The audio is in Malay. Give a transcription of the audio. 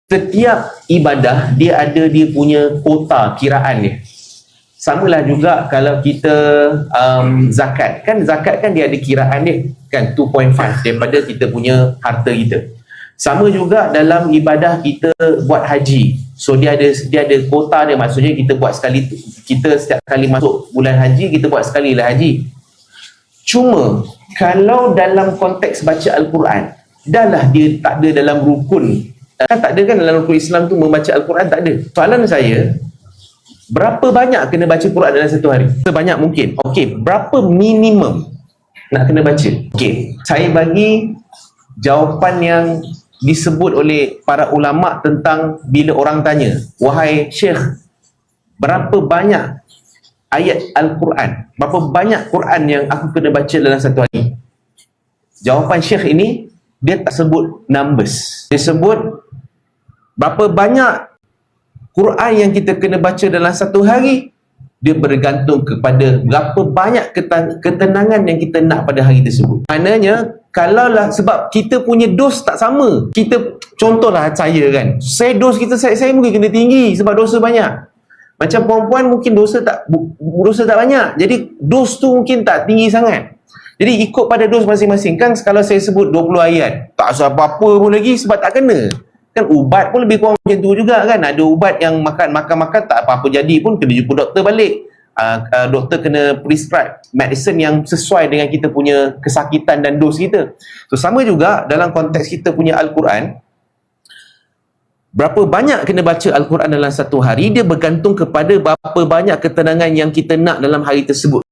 Setiap ibadah dia ada dia punya kota kiraan dia. Samalah juga kalau kita zakat. Kan zakat kan dia ada kiraan dia. Kan 2.5 daripada kita punya harta kita. Sama juga dalam ibadah kita buat haji. So dia ada kota dia, maksudnya kita buat sekali, kita setiap kali masuk bulan haji kita buat sekali lah haji. Cuma kalau dalam konteks baca Al-Quran, dah lah dia tak ada dalam rukun. Kan tak ada kan dalam rukun Islam tu membaca Al-Quran, tak ada. Soalan saya, berapa banyak kena baca Quran dalam satu hari? Sebanyak mungkin. Okey, berapa minimum nak kena baca? Okey, saya bagi jawapan yang disebut oleh para ulama tentang bila orang tanya, wahai Syekh, berapa banyak ayat Al-Quran, berapa banyak Quran yang aku kena baca dalam satu hari? Jawapan Syekh ini, dia tak sebut numbers. Dia sebut berapa banyak Quran yang kita kena baca dalam satu hari, dia bergantung kepada berapa banyak ketenangan yang kita nak pada hari tersebut. Maknanya, kalaulah sebab kita punya dos tak sama. Kita, contohlah saya kan, dos kita, saya mungkin kena tinggi sebab dosa banyak. Macam perempuan mungkin dosa tak banyak. Jadi dos tu mungkin tak tinggi sangat. Jadi ikut pada dos masing-masing. Kan kalau saya sebut 20 ayat, tak rasa apa-apa pun lagi sebab tak kena. Kan ubat pun lebih kurang macam tu juga kan. Ada ubat yang makan tak apa-apa jadi pun kena jumpa doktor balik. Doktor kena prescribe medicine yang sesuai dengan kita punya kesakitan dan dos kita. So sama juga dalam konteks kita punya Al-Quran, berapa banyak kena baca Al-Quran dalam satu hari, dia bergantung kepada berapa banyak ketenangan yang kita nak dalam hari tersebut.